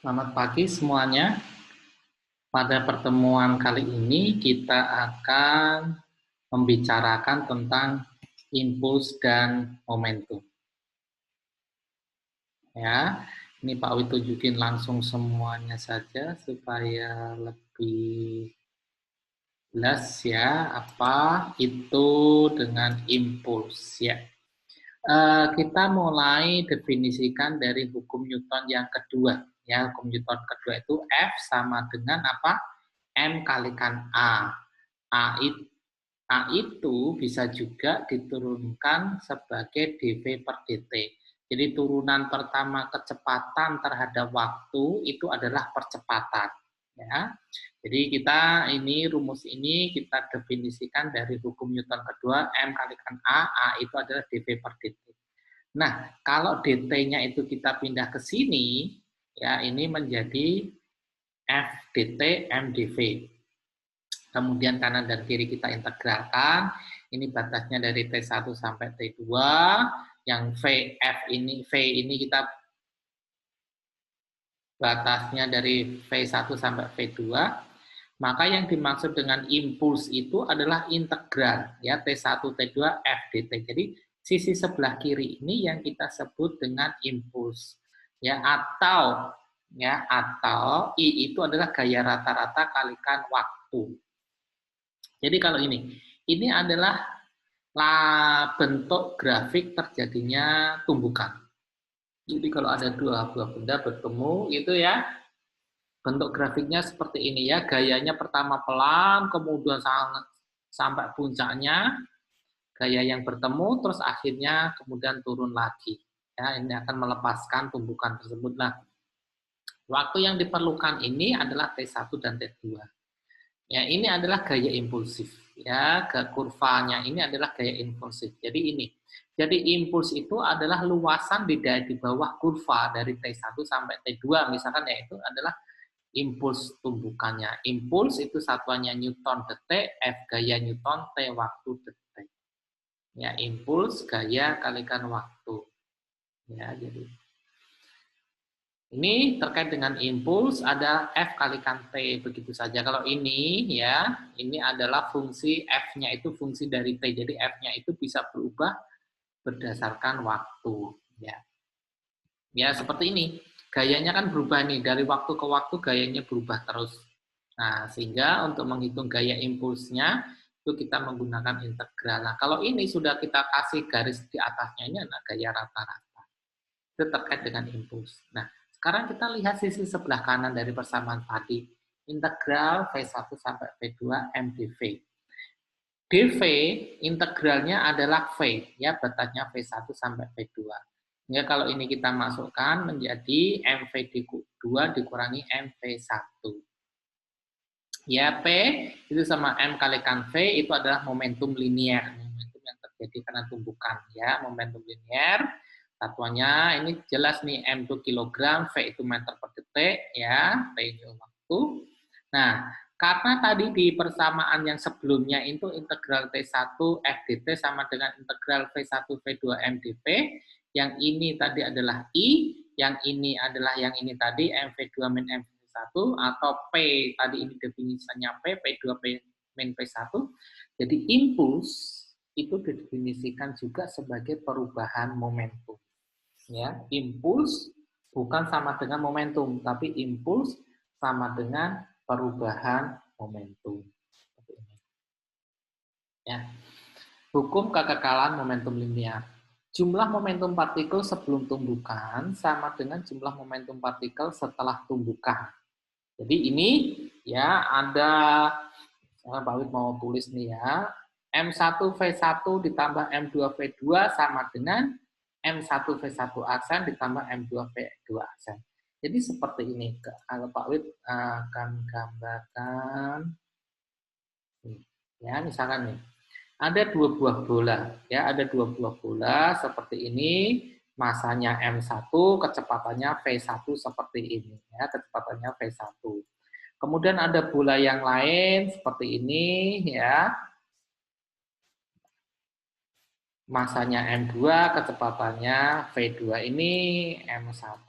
Selamat pagi semuanya. Pada pertemuan kali ini kita akan membicarakan tentang impuls dan momentum. Ya, ini Pak Wi tunjukin langsung semuanya saja supaya lebih jelas ya apa itu dengan impuls ya. Kita mulai definisikan dari hukum Newton yang kedua. Ya, hukum Newton kedua itu F sama dengan apa? M kalikan A. A itu bisa juga diturunkan sebagai dV per dt. Jadi turunan pertama kecepatan terhadap waktu itu adalah percepatan. Ya. Jadi rumus ini kita definisikan dari hukum Newton kedua, M kalikan A itu adalah dV per dt. Nah, kalau dt-nya itu kita pindah ke sini, ya ini menjadi F dt M dV. Kemudian kanan dan kiri kita integralkan. Ini batasnya dari T1 sampai T2. Yang V ini kita batasnya dari V1 sampai V2. Maka yang dimaksud dengan impuls itu adalah integral ya T1 T2 F dt. Jadi sisi sebelah kiri ini yang kita sebut dengan impuls. Ya atau I itu adalah gaya rata-rata kalikan waktu. Jadi kalau ini adalah bentuk grafik terjadinya tumbukan. Jadi kalau ada dua buah benda bertemu gitu ya, bentuk grafiknya seperti ini ya, gayanya pertama pelan, kemudian sampai puncaknya, gaya yang bertemu, terus akhirnya kemudian turun lagi. Ya, ini akan melepaskan tumbukan tersebut. Nah, waktu yang diperlukan ini adalah T1 dan T2. Ya, ini adalah gaya impulsif. Ya, ke kurvanya ini adalah gaya impulsif. Jadi ini. Jadi impuls itu adalah luasan di bawah kurva dari T1 sampai T2 misalkan ya itu adalah impuls tumbukannya. Impuls itu satuannya Newton detik, F gaya Newton, T waktu detik. Ya, impuls gaya kalikan waktu. Ya, jadi ini terkait dengan impuls ada F kalikan T begitu saja. Kalau ini ya, ini adalah fungsi F-nya itu fungsi dari T. Jadi F-nya itu bisa berubah berdasarkan waktu ya. Ya, seperti ini. Gayanya kan berubah nih dari waktu ke waktu gayanya berubah terus. Nah, sehingga untuk menghitung gaya impulsnya itu kita menggunakan integral. Nah, kalau ini sudah kita kasih garis di atasnya ini adalah gaya rata-rata. Itu terkait dengan impuls. Nah, sekarang kita lihat sisi sebelah kanan dari persamaan tadi. Integral V1 sampai V2 MdV. dV integralnya adalah V, ya batasnya V1 sampai V2. Ya, kalau ini kita masukkan menjadi MV2 dikurangi MV1. Ya, P itu sama M kalikan V itu adalah momentum linier. Momentum yang terjadi karena tumbukan. Ya, momentum linier. Satuannya ini jelas nih M itu kilogram, V itu meter per detik. Ya, T itu waktu. Nah, karena tadi di persamaan yang sebelumnya itu integral T1 F dt sama dengan integral V1 V2 M dV, yang ini tadi adalah I, yang ini adalah yang ini tadi MV2 min MV1, atau P, tadi ini definisinya P2 P min P1. Jadi impuls itu didefinisikan juga sebagai perubahan momentum. Ya, impuls bukan sama dengan momentum, tapi impuls sama dengan perubahan momentum. Ya. Hukum kekekalan momentum linear. Jumlah momentum partikel sebelum tumbukan sama dengan jumlah momentum partikel setelah tumbukan. Jadi ini ya ada, Pak Wid mau tulis nih ya, M1V1 ditambah M2V2 sama dengan M1V1 aksen ditambah M2V2 aksen. Jadi seperti ini. Kalau Pak Wid akan gambarkan, ya misalkan nih, ada dua buah bola, ya ada dua buah bola seperti ini, masanya M1, kecepatannya V1 seperti ini, ya kecepatannya V1. Kemudian ada bola yang lain seperti ini, ya masanya M2, kecepatannya V2 ini M1,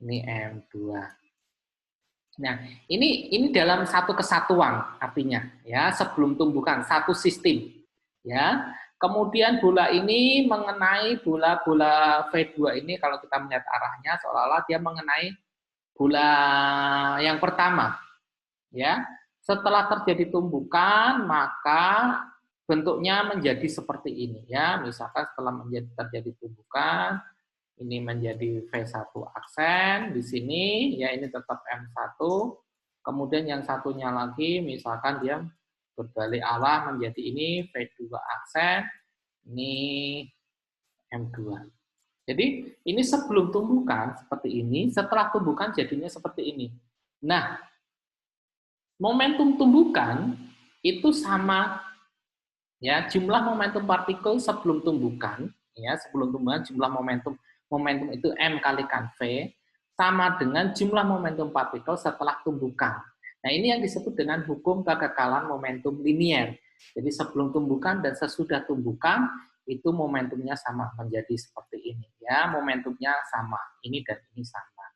Ini M2. Nah, ini dalam satu kesatuan artinya ya, sebelum tumbukan satu sistem ya. Kemudian bola ini mengenai bola V2 ini kalau kita melihat arahnya seolah-olah dia mengenai bola yang pertama ya. Setelah terjadi tumbukan maka bentuknya menjadi seperti ini ya. Misalkan setelah terjadi tumbukan ini menjadi V1 aksen di sini ya, ini tetap M1. Kemudian yang satunya lagi misalkan dia berbalik arah menjadi ini V2 aksen, ini M2. Jadi ini sebelum tumbukan seperti ini, setelah tumbukan jadinya seperti ini. Nah, momentum tumbukan itu sama ya, jumlah momentum partikel sebelum tumbukan ya, sebelum tumbukan jumlah momentum itu M kalikan V sama dengan jumlah momentum partikel setelah tumbukan. Nah, ini yang disebut dengan hukum kekekalan momentum linier. Jadi sebelum tumbukan dan sesudah tumbukan itu momentumnya sama, menjadi seperti ini ya, momentumnya sama, ini dan ini sama.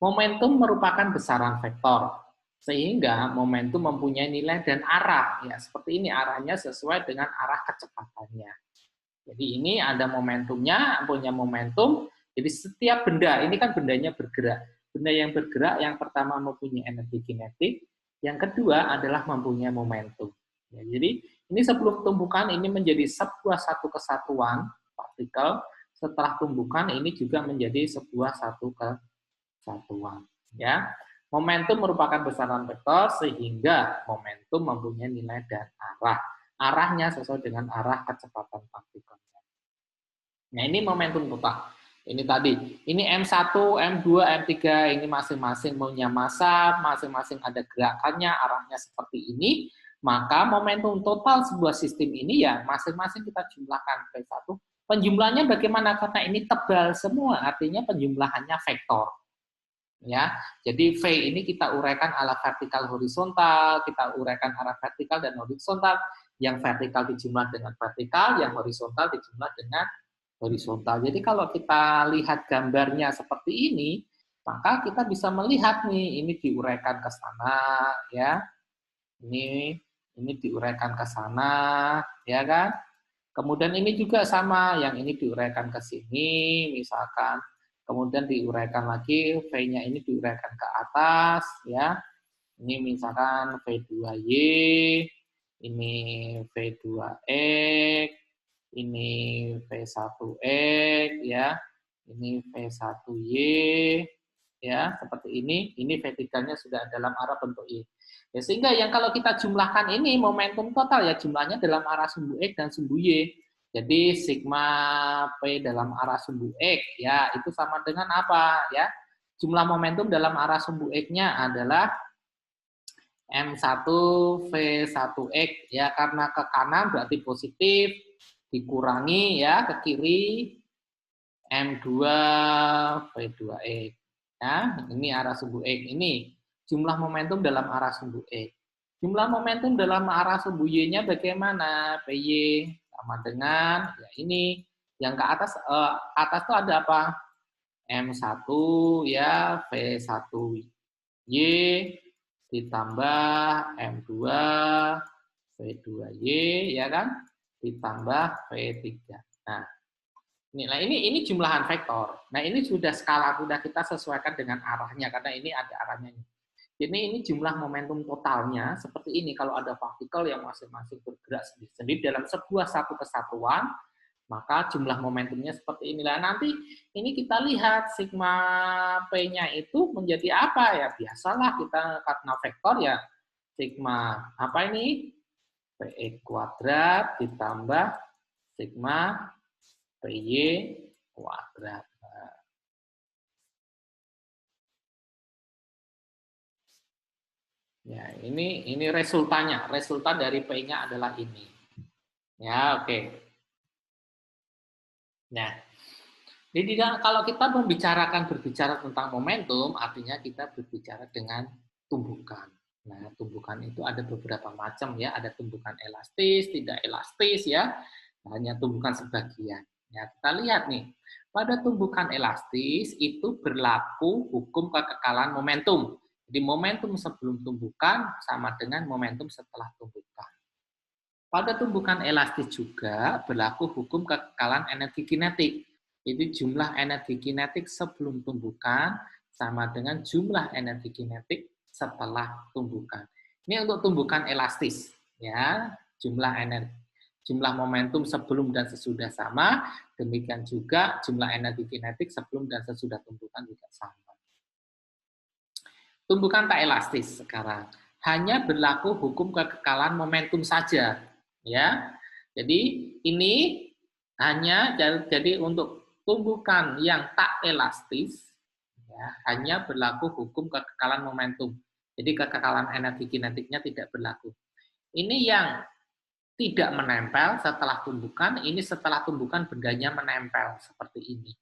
Momentum merupakan besaran vektor, sehingga momentum mempunyai nilai dan arah ya, seperti ini arahnya sesuai dengan arah kecepatannya. Jadi ini ada momentumnya, punya momentum. Jadi setiap benda, ini kan bendanya bergerak. Benda yang bergerak yang pertama mempunyai energi kinetik, yang kedua adalah mempunyai momentum. Ya, jadi ini sebelum tumbukan ini menjadi sebuah satu kesatuan partikel, setelah tumbukan ini juga menjadi sebuah satu kesatuan. Ya, momentum merupakan besaran vektor sehingga momentum mempunyai nilai dan arah. Arahnya sesuai dengan arah kecepatan partikel. Nah, ini momentum total. Ini tadi, ini M1, M2, M3, ini masing-masing punya massa, masing-masing ada gerakannya, arahnya seperti ini, maka momentum total sebuah sistem ini ya masing-masing kita jumlahkan V1. Penjumlahannya bagaimana? Karena ini tebal semua, artinya penjumlahannya vektor. Ya, jadi V ini kita uraikan ala vertikal horizontal, kita uraikan arah vertikal dan horizontal, yang vertikal dijumlah dengan vertikal, yang horizontal dijumlah dengan horizontal. Jadi kalau kita lihat gambarnya seperti ini, maka kita bisa melihat nih, ini diuraikan ke sana, ya, ini diuraikan ke sana, ya kan? Kemudian ini juga sama, yang ini diuraikan ke sini, misalkan. Kemudian diuraikan lagi, V-nya ini diuraikan ke atas, ya. Ini misalkan V2Y, ini V2X, ini V1X, ya. Ini V1Y, ya, seperti ini vertikalnya sudah dalam arah bentuk Y. Ya, sehingga yang kalau kita jumlahkan ini momentum total ya jumlahnya dalam arah sumbu X dan sumbu Y. Jadi sigma P dalam arah sumbu X ya itu sama dengan apa ya? Jumlah momentum dalam arah sumbu X-nya adalah M1V1X ya, karena ke kanan berarti positif, dikurangi ya ke kiri M2V2X. Ya, ini arah sumbu X. Ini jumlah momentum dalam arah sumbu X. Jumlah momentum dalam arah sumbu Y-nya bagaimana? PY sama dengan ya ini yang ke atas itu ada apa? M1 ya, V1Y ditambah M2 V2Y ya kan? Ditambah V3. Nah, ini jumlahan vektor. Nah, ini sudah skala, sudah kita sesuaikan dengan arahnya, karena ini ada arahnya. Jadi ini jumlah momentum totalnya seperti ini. Kalau ada partikel yang masing-masing bergerak sendiri-sendiri dalam sebuah satu kesatuan, maka jumlah momentumnya seperti inilah. Nanti ini kita lihat sigma P-nya itu menjadi apa ya? Biasalah kita karena vektor ya sigma apa ini? PX kuadrat ditambah sigma PY kuadrat. Ya, ini resultannya. Resultan dari P-nya adalah ini. Ya, oke. Nah, jadi kalau kita berbicara tentang momentum, artinya kita berbicara dengan tumbukan. Nah, tumbukan itu ada beberapa macam ya, ada tumbukan elastis, tidak elastis ya, hanya tumbukan sebagian. Ya, kita lihat nih, Pada tumbukan elastis itu berlaku hukum kekekalan momentum. Jadi momentum sebelum tumbukan sama dengan momentum setelah tumbukan. Pada tumbukan elastis juga berlaku hukum kekekalan energi kinetik. Jadi jumlah energi kinetik sebelum tumbukan sama dengan jumlah energi kinetik setelah tumbukan. Ini untuk tumbukan elastis, ya. Jumlah momentum sebelum dan sesudah sama, demikian juga jumlah energi kinetik sebelum dan sesudah tumbukan juga sama. Tumbukan tak elastis sekarang hanya berlaku hukum kekekalan momentum saja, ya. Jadi ini hanya jadi untuk tumbukan yang tak elastis, ya, hanya berlaku hukum kekekalan momentum. Jadi kekekalan energi kinetiknya tidak berlaku. Ini yang tidak menempel setelah tumbukan, ini setelah tumbukan bendanya menempel seperti ini.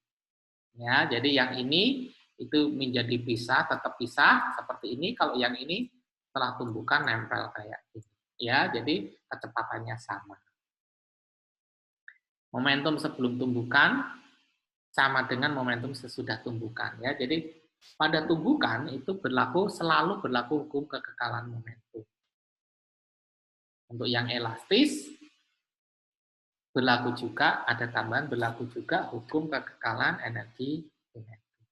Ya, jadi yang ini itu menjadi pisah, tetap pisah seperti ini. Kalau yang ini setelah tumbukan nempel kayak ini. Ya, jadi kecepatannya sama. Momentum sebelum tumbukan sama dengan momentum sesudah tumbukan. Ya, jadi pada tumbukan itu selalu berlaku hukum kekekalan momentum. Untuk yang elastis berlaku juga, ada tambahan berlaku juga hukum kekekalan energi kinetik.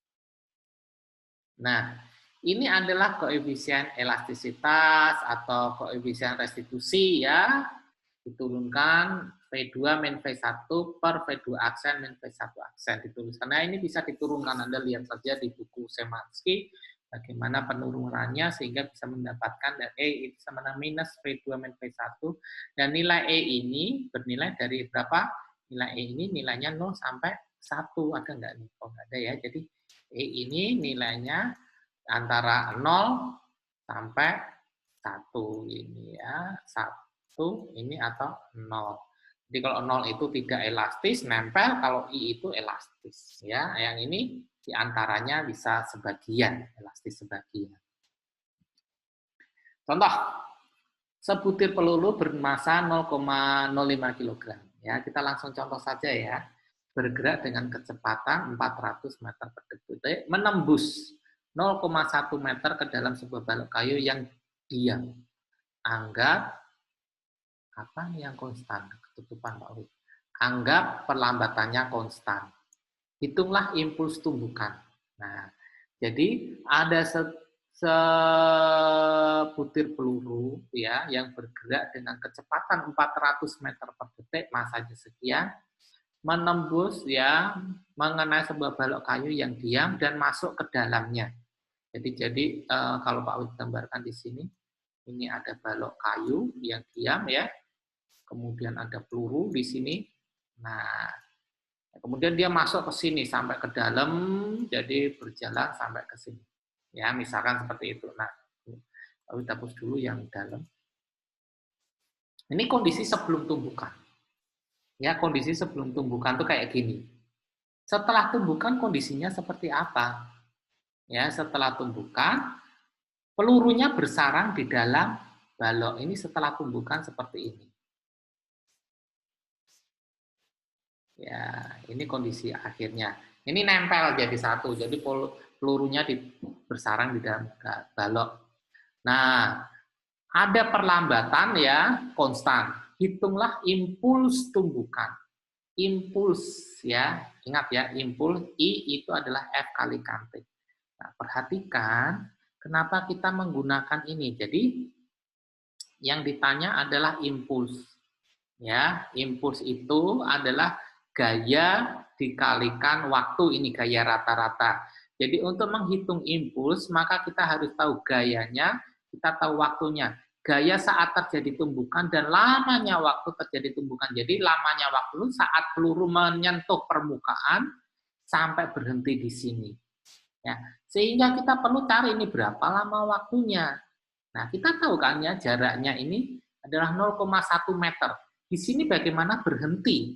Nah, ini adalah koefisien elastisitas atau koefisien restitusi ya, diturunkan V2 min V1 per V2 aksen min V1 aksen dituliskan. Nah, ini bisa diturunkan, Anda lihat saja di buku Szymanski bagaimana penurunannya sehingga bisa mendapatkan dari E itu sama dengan minus V2 min V1 dan nilai E ini bernilai dari berapa? Nilai E ini nilainya 0 sampai 1, ada nggak nih? Oh, nggak ada ya. Jadi E ini nilainya antara 0 sampai 1 ini ya. 1 ini atau 0. Jadi kalau 0 itu tidak elastis, nempel, kalau I itu elastis. Ya, yang ini diantaranya bisa sebagian, elastis sebagian. Contoh, sebutir peluru bermasa 0,05 kg. Ya, kita langsung contoh saja ya. Bergerak dengan kecepatan 400 meter per detik, menembus 0,1 meter ke dalam sebuah balok kayu yang diam. Anggap apa yang konstan? Ketutupan Pak Wid. Anggap perlambatannya konstan. Hitunglah impuls tumbukan. Nah, jadi ada sebutir peluru ya yang bergerak dengan kecepatan 400 meter per detik, masanya sekian, menembus ya mengenai sebuah balok kayu yang diam dan masuk ke dalamnya. Jadi kalau Pak Wid gambarkan di sini, ini ada balok kayu yang diam ya. Kemudian ada peluru di sini. Nah, kemudian dia masuk ke sini sampai ke dalam, jadi berjalan sampai ke sini. Ya, misalkan seperti itu. Nah, kita hapus dulu yang dalam. Ini kondisi sebelum tumbukan. Ya, kondisi sebelum tumbukan tuh kayak gini. Setelah tumbukan kondisinya seperti apa? Ya, setelah tumbukan pelurunya bersarang di dalam balok ini setelah tumbukan seperti ini. Ya, ini kondisi akhirnya. Ini nempel jadi satu, jadi pelurunya bersarang di dalam balok. Nah, ada perlambatan ya, konstan. Hitunglah impuls tumbukan. Impuls ya, ingat ya, impuls I itu adalah F kali kante. Nah, perhatikan kenapa kita menggunakan ini. Jadi, yang ditanya adalah impuls. Ya, impuls itu adalah gaya dikalikan waktu, ini gaya rata-rata. Jadi untuk menghitung impuls, maka kita harus tahu gayanya, kita tahu waktunya. Gaya saat terjadi tumbukan dan lamanya waktu terjadi tumbukan. Jadi lamanya waktu saat peluru menyentuh permukaan sampai berhenti di sini. Ya, sehingga kita perlu cari ini berapa lama waktunya. Nah, kita tahu kan ya jaraknya ini adalah 0,1 meter. Di sini bagaimana berhenti?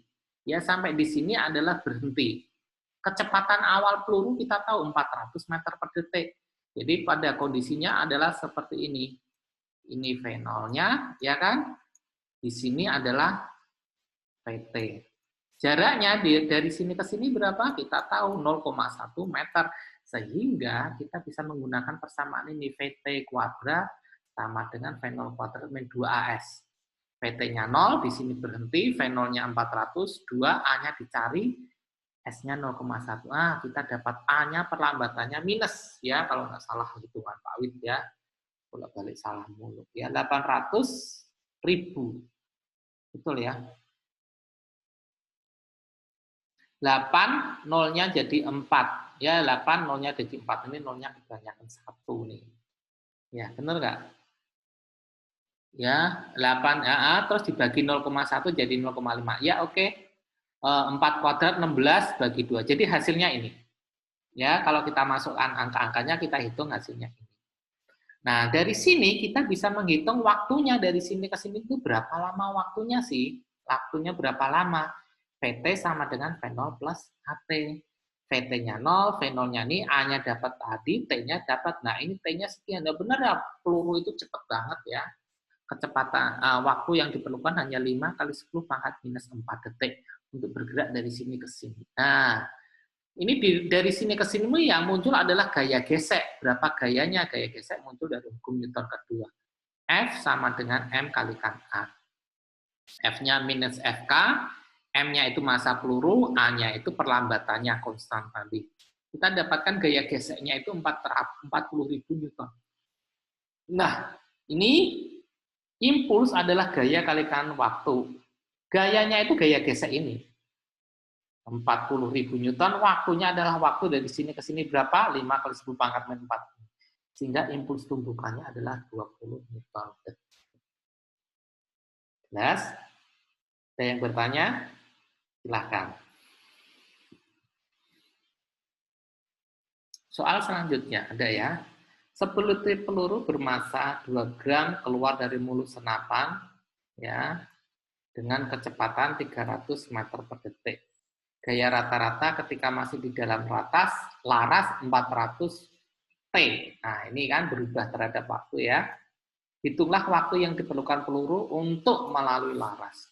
Ya, sampai di sini adalah berhenti. Kecepatan awal peluru kita tahu 400 meter per detik. Jadi pada kondisinya adalah seperti ini. Ini V0-nya, ya kan? Di sini adalah PT. Jaraknya dari sini ke sini berapa? Kita tahu 0,1 meter. Sehingga kita bisa menggunakan persamaan ini. VT kuadrat sama dengan V0 kuadrat min 2AS. VT-nya 0, di sini berhenti, V0-nya 400, 2, A-nya dicari, S-nya 0,1. Kita dapat A-nya perlambatannya minus, ya, kalau nggak salah hitungan Pak Wid, ya. Kalau balik salah mulu. Ya, 800.000. Betul ya? 8, nolnya jadi 4. Ya, 8, nolnya jadi 4. Ini nolnya kebanyakan 1 nih. Ya, benar nggak? Ya, 8, terus dibagi 0,1 jadi 0,5. Ya, oke. 4 kuadrat 16 bagi 2. Jadi hasilnya ini. Ya, kalau kita masukkan angka-angkanya, kita hitung hasilnya ini. Nah, dari sini kita bisa menghitung waktunya dari sini ke sini itu berapa lama waktunya sih? Waktunya berapa lama? VT sama dengan V0 plus AT. VT-nya 0, V0-nya ini, A-nya dapat tadi, T-nya dapat. Nah, ini T-nya sekian. Nah, benar ya, peluru itu cepat banget ya. Kecepatan waktu yang diperlukan hanya 5 kali 10 pangkat minus 4 detik untuk bergerak dari sini ke sini. Nah, ini dari sini ke sini yang muncul adalah gaya gesek. Berapa gayanya? Gaya gesek muncul dari hukum Newton kedua. F sama dengan M kalikan A. F-nya minus FK, M-nya itu massa peluru, A-nya itu perlambatannya konstan tadi. Kita dapatkan gaya geseknya itu 40.000 Newton. Nah, ini impuls adalah gaya kalikan waktu. Gayanya itu gaya gesek ini. 40.000 Newton, waktunya adalah waktu dari sini ke sini berapa? 5 kali 10 pangkat min 4. Sehingga impuls tumbukannya adalah 20 Newton. Jelas? Ada yang bertanya? Silakan. Soal selanjutnya ada ya. Sebutir peluru bermassa 2 gram keluar dari mulut senapan ya dengan kecepatan 300 meter per detik. Gaya rata-rata ketika masih di dalam laras 400 T. Nah, ini kan berubah terhadap waktu ya. Hitunglah waktu yang diperlukan peluru untuk melalui laras.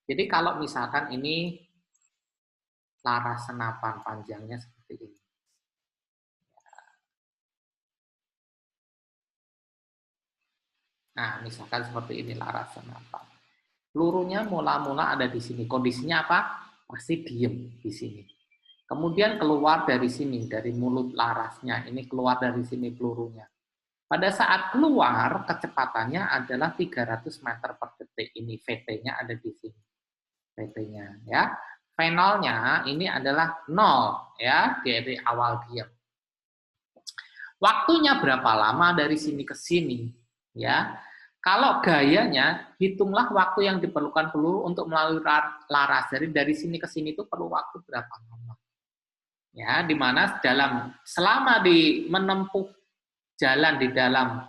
Jadi kalau misalkan ini laras senapan panjangnya seperti ini. Nah, misalkan seperti ini laras senapan. Pelurunya mula-mula ada di sini. Kondisinya apa? Pasti diem di sini. Kemudian keluar dari sini, dari mulut larasnya. Ini keluar dari sini pelurunya. Pada saat keluar, kecepatannya adalah 300 meter per detik. Ini VT-nya ada di sini. VT-nya ya. V0-nya ini adalah 0 ya, dari awal diam. Waktunya berapa lama dari sini ke sini? Ya. Kalau gayanya, hitunglah waktu yang diperlukan peluru untuk melalui laras. Jadi dari sini ke sini itu perlu waktu berapa lama? Ya, di mana selama menempuh jalan di dalam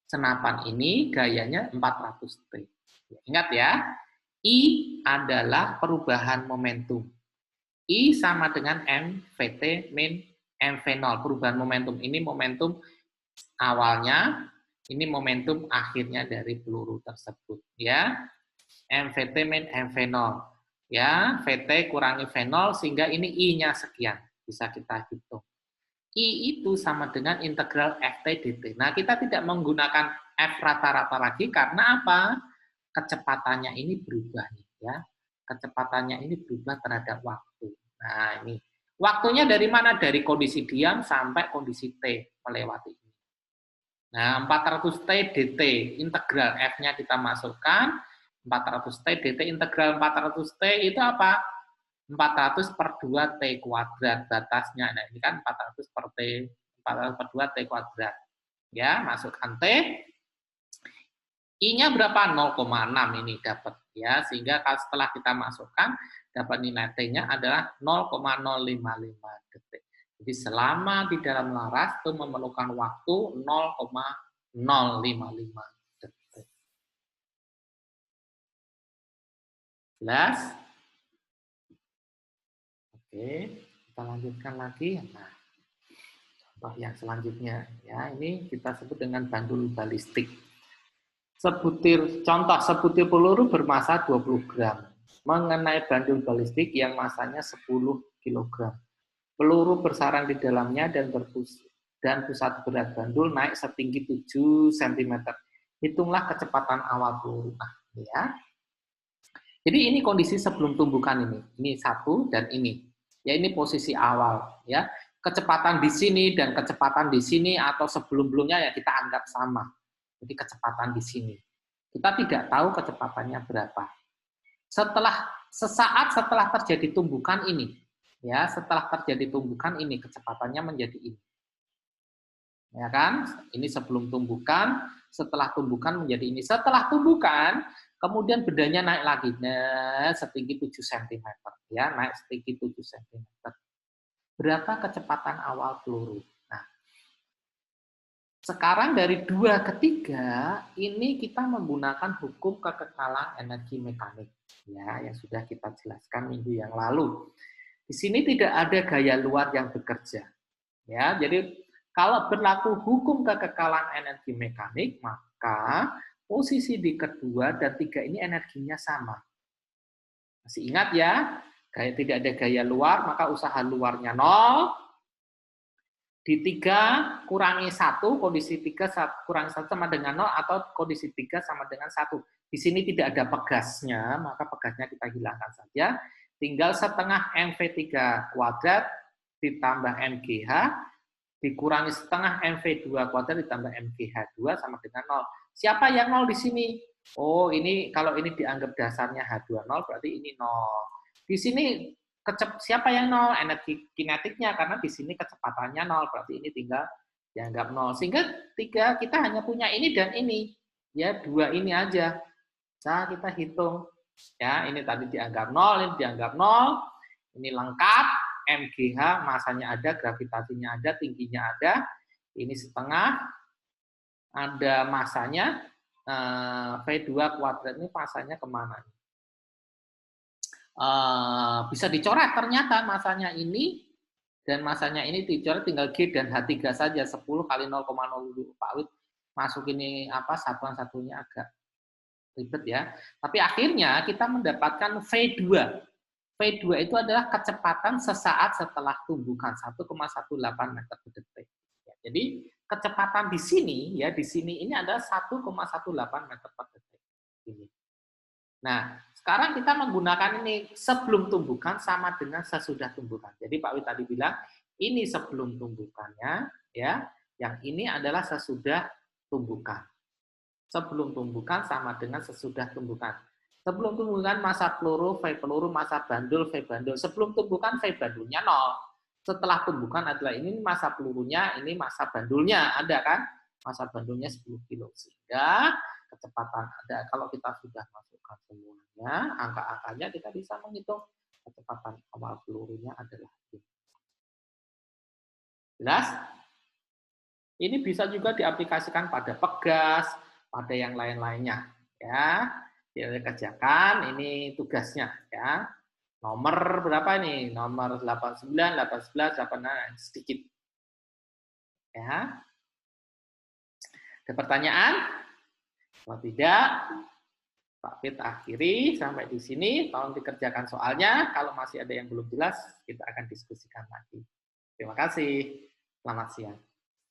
senapan ini gayanya 400 T. Ingat ya, I adalah perubahan momentum. I sama dengan MVT min MV0. Perubahan momentum ini momentum awalnya, ini momentum akhirnya dari peluru tersebut. Ya, MVT min MV0. Ya, VT kurangi V0 sehingga ini I-nya sekian. Bisa kita hitung. I itu sama dengan integral FT dt. Nah, kita tidak menggunakan F rata-rata lagi karena apa? Kecepatannya ini berubah nih ya. Kecepatannya ini berubah terhadap waktu. Nah, ini waktunya dari mana? Dari kondisi diam sampai kondisi T melewati ini. Nah, 400 T dt integral F-nya kita masukkan, 400 T dt integral 400 T itu apa? 400 per 2 T kuadrat batasnya. Nah, ini kan 400 per T, 400 per 2 T kuadrat. Ya, masukkan T. I-nya berapa? 0,6 ini dapat ya. Sehingga setelah kita masukkan dapat nilai T-nya adalah 0,055 detik. Jadi selama di dalam laras itu memerlukan waktu 0,055 detik. Jelas? Oke, kita lanjutkan lagi. Nah, contoh yang selanjutnya ya, ini kita sebut dengan bandul balistik. Sebutir peluru bermassa 20 gram. mengenai bandul balistik yang masanya 10 kg. Peluru bersarang di dalamnya dan pusat berat bandul naik setinggi 7 cm. Hitunglah kecepatan awal peluru. Nah, ya. Jadi ini kondisi sebelum tumbukan ini. Ini satu dan ini. Ya, ini posisi awal, ya. Kecepatan di sini dan kecepatan di sini atau sebelum-belumnya ya kita anggap sama. Jadi kecepatan di sini. Kita tidak tahu kecepatannya berapa. Sesaat setelah terjadi tumbukan ini, ya, setelah terjadi tumbukan ini kecepatannya menjadi ini. Ya kan? Ini sebelum tumbukan, setelah tumbukan menjadi ini. Setelah tumbukan, kemudian bedanya naik lagi, setinggi 7 cm, ya, naik setinggi 7 cm. Berapa kecepatan awal peluru? Nah, sekarang dari 2 ke 3, ini kita menggunakan hukum kekekalan energi mekanik, ya, yang sudah kita jelaskan minggu yang lalu. Di sini tidak ada gaya luar yang bekerja, ya. Jadi kalau berlaku hukum kekekalan energi mekanik, maka posisi di kedua dan 3 ini energinya sama. Masih ingat ya? Tidak ada gaya luar, maka usaha luarnya 0. Di 3 kurangi 1, kondisi 3 kurangi 1 sama dengan 0, atau kondisi 3 sama dengan 1. Di sini tidak ada pegasnya, maka pegasnya kita hilangkan saja. Tinggal setengah MV3 kuadrat ditambah MGH, dikurangi setengah MV2 kuadrat ditambah MGH2 sama dengan 0. Siapa yang 0 di sini? Oh, ini kalau ini dianggap dasarnya H20, berarti ini 0. Di sini siapa yang 0? Energi kinetiknya, karena di sini kecepatannya 0, berarti ini tinggal dianggap 0. Sehingga 3 kita hanya punya ini dan ini. Ya, 2 ini aja. Nah, kita hitung. Ya, ini tadi dianggap 0, ini dianggap 0. Ini lengkap, MGH masanya ada, gravitasinya ada, tingginya ada. Ini setengah, ada masanya, V2 kuadrat ini masanya kemana? Bisa dicoret ternyata masanya ini dan masanya ini dicoret, tinggal G dan H3 saja, 10 kali 0,02. Pak Wid masuk ini satuan-satunya agak ribet ya. Tapi akhirnya kita mendapatkan V2. V2 itu adalah kecepatan sesaat setelah tumbukan, 1,18 meter per detik. Jadi kecepatan di sini ya, di sini ini adalah 1,18 meter per detik. Ini. Nah, sekarang kita menggunakan ini sebelum tumbukan sama dengan sesudah tumbukan. Jadi Pak Wid tadi bilang ini sebelum tumbukannya, ya, yang ini adalah sesudah tumbukan. Sebelum tumbukan sama dengan sesudah tumbukan. Sebelum tumbukan massa peluru, V peluru, massa bandul, V bandul. Sebelum tumbukan V bandulnya 0. Setelah tumbukan adalah ini massa pelurunya, ini massa bandulnya, ada kan? Massa bandulnya 10 kilo. Sehingga kecepatan ada. Kalau kita sudah masukkan semuanya, angka-angkanya kita bisa menghitung kecepatan awal pelurunya adalah ini. Jelas? Ini bisa juga diaplikasikan pada pegas, pada yang lain-lainnya. Ya, dikerjakan. Ini tugasnya. Ya, nomor berapa ini? Nomor 89, 18, 89, sedikit. Ya. Ada pertanyaan? Kalau tidak, Pak Fit akhiri sampai di sini. Tolong dikerjakan soalnya. Kalau masih ada yang belum jelas, kita akan diskusikan lagi. Terima kasih. Selamat siang.